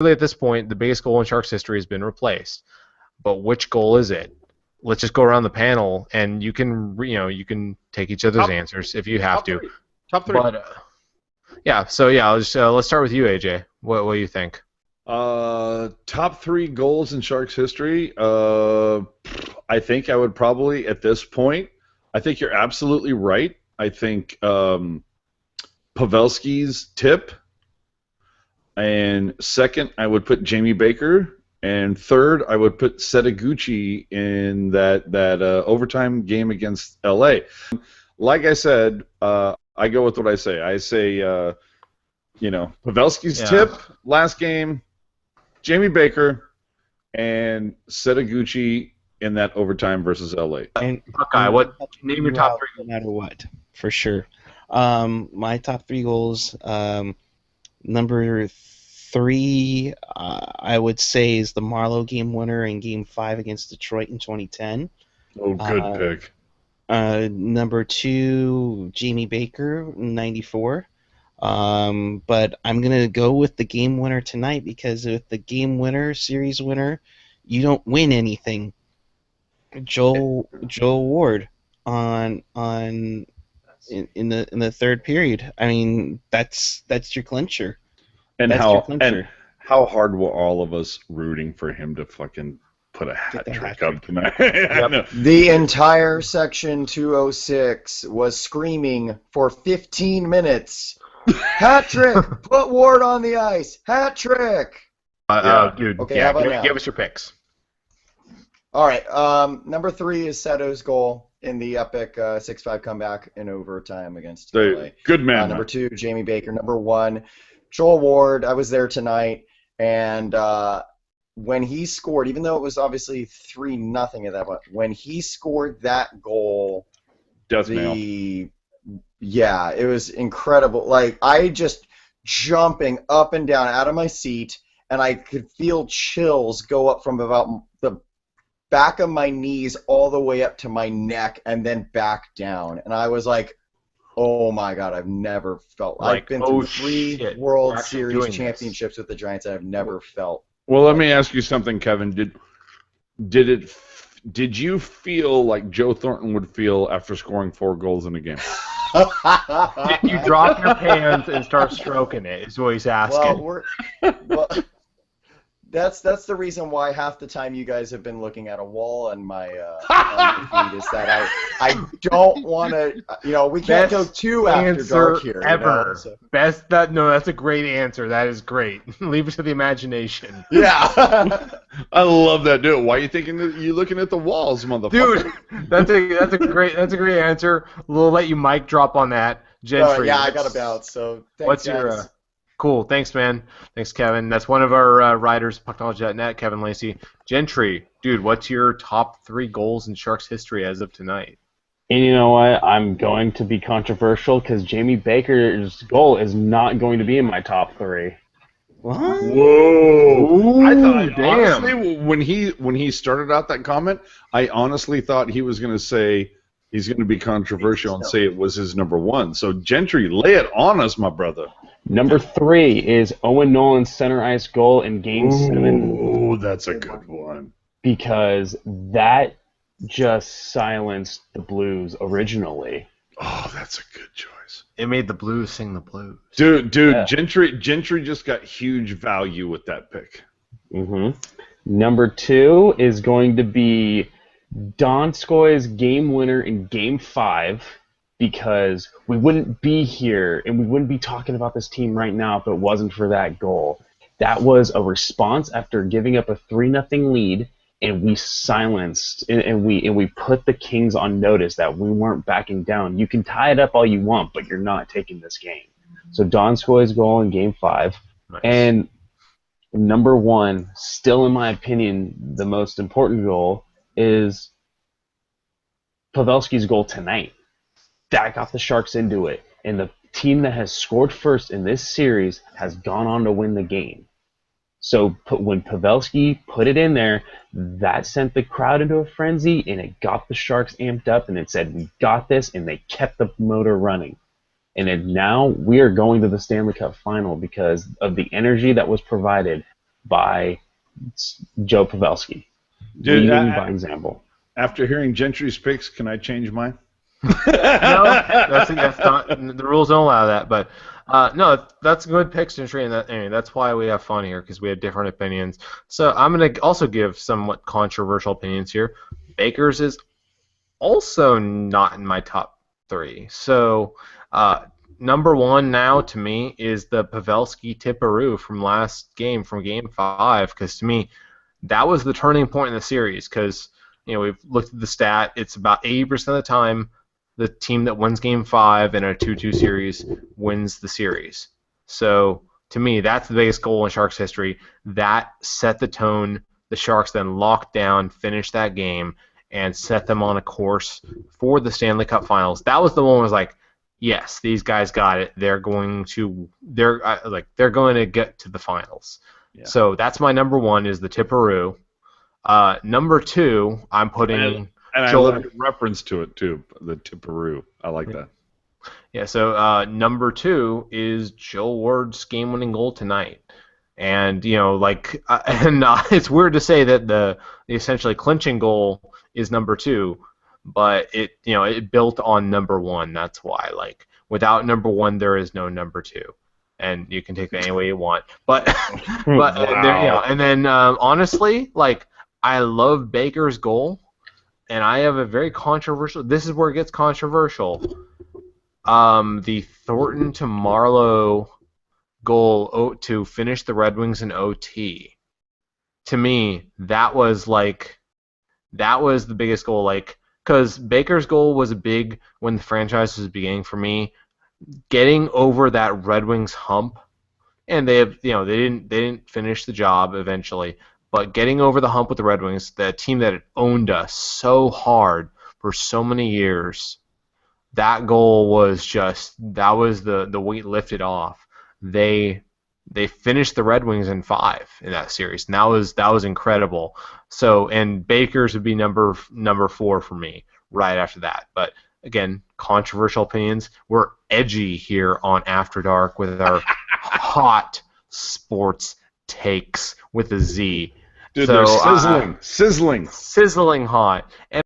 Really, at this point, the biggest goal in Sharks history has been replaced. But which goal is it? Let's just go around the panel, and you can take each other's answers if you have to. Top three. But let's start with you, AJ. What do you think? Top three goals in Sharks history. I think I would probably, at this point, I think you're absolutely right. I think Pavelski's tip. And second, I would put Jamie Baker. And third, I would put Setaguchi in that overtime game against LA. Like I said, I go with what I say. I say, Pavelski's tip last game, Jamie Baker, and Setaguchi in that overtime versus LA. And Buckeye, name your top three? No matter what, for sure. My top three goals. Number 3, I would say, is the Marlowe game winner in Game 5 against Detroit in 2010. Oh, good pick. Number 2, Jamie Baker, 94. But I'm going to go with the game winner tonight, because with the game winner, series winner, you don't win anything. Joel Ward in the third period. I mean, that's your clincher. And how hard were all of us rooting for him to fucking put a hat trick up tonight? Yep. The entire Section 206 was screaming for 15 minutes. Hat trick! Put Ward on the ice! Hat trick! Dude, okay, how about give us your picks. All right. Number 3 is Seto's goal in the epic 6-5 comeback in overtime against LA. Good man. Number 2, Jamie Baker. Number 1, Joel Ward. I was there tonight, and when he scored, even though it was obviously 3-0 at that point, when he scored that goal, it was incredible. Like, I just jumping up and down out of my seat, and I could feel chills go up from about the back of my knees all the way up to my neck and then back down. And I was like, oh my God, I've never felt like, I've been through 3 World Series championships with the Giants, and I've never felt. Well, let me ask you something, Kevin. Did you feel like Joe Thornton would feel after scoring 4 goals in a game? Did you drop your pants and start stroking it? Is what he's asking. Well, that's the reason why half the time you guys have been looking at a wall on my feed, is that I don't want to, we can't go too after dark here. Ever. So. That's a great answer. That is great. Leave it to the imagination. Yeah. I love that, dude. Why are you thinking that you're looking at the walls, motherfucker? Dude, that's a great answer. We'll let you mic drop on that. Gentry. Yeah, I got a bounce. So thanks, what's guys. your cool, thanks, man. Thanks, Kevin. That's one of our writers, pucknology.net, Kevin Lacey. Gentry, dude, what's your top 3 goals in Sharks history as of tonight? And you know what? I'm going to be controversial, because Jamie Baker's goal is not going to be in my top 3. What? Whoa! I thought, damn. honestly, when he started out that comment, I honestly thought he was going to say he's going to be controversial and say it was his number 1. So, Gentry, lay it on us, my brother. Number 3 is Owen Nolan's center ice goal in Game 7. Oh, that's a good one. Because that just silenced the Blues originally. Oh, that's a good choice. It made the Blues sing the blues. Dude, yeah. Gentry just got huge value with that pick. Mm-hmm. Number 2 is going to be Donskoy's game winner in Game 5, because we wouldn't be here and we wouldn't be talking about this team right now if it wasn't for that goal. That was a response after giving up a 3-0 lead, and we silenced and we put the Kings on notice that we weren't backing down. You can tie it up all you want, but you're not taking this game. So Donskoy's goal in Game 5. Nice. And number 1, still in my opinion, the most important goal is Pavelski's goal tonight. That got the Sharks into it, and the team that has scored first in this series has gone on to win the game. So when Pavelski put it in there, that sent the crowd into a frenzy, and it got the Sharks amped up, and it said, we got this, and they kept the motor running. And now we are going to the Stanley Cup final because of the energy that was provided by Joe Pavelski. Dude, Leading by example. After hearing Gentry's picks, can I change mine? No, that's not the rules don't allow that. But no, that's a good picks, Gentry, and that's why we have fun here because we have different opinions. So I'm gonna also give somewhat controversial opinions here. Baker's is also not in my top 3. So number 1 now to me is the Pavelski Tipperoo from last game, from Game 5, because to me that was the turning point in the series. Because we've looked at the stat; it's about 80% of the time the team that wins Game 5 in a 2-2 series wins the series. So to me, that's the biggest goal in Sharks history. That set the tone. The Sharks then locked down, finished that game, and set them on a course for the Stanley Cup Finals. That was the one where I was like, yes, these guys got it. They're going to get to the finals. Yeah. So that's my number 1 is the Tipperoo. Number 2, I'm putting and Joel. I love the reference to it too, the Tipperoo. I like that. Yeah. So number 2 is Joel Ward's game-winning goal tonight. And it's weird to say that the essentially clinching goal is number 2, but it built on number 1. That's why, without number 1, there is no number 2, and you can take that any way you want. But Wow. And then honestly, I love Baker's goal, and I have a very controversial. This is where it gets controversial. The Thornton to Marlowe goal to finish the Red Wings in OT. To me, that was the biggest goal. Because Baker's goal was big when the franchise was beginning for me. Getting over that Red Wings hump, and they didn't finish the job eventually, but getting over the hump with the Red Wings, the team that had owned us so hard for so many years, that goal was that was the weight lifted off. They finished the Red Wings in 5 in that series, and that was incredible. So, and Baker's would be number 4 for me right after that. But again, controversial opinions. We're edgy here on After Dark with our hot sports takes with a Z. Dude, so, they're sizzling sizzling hot. And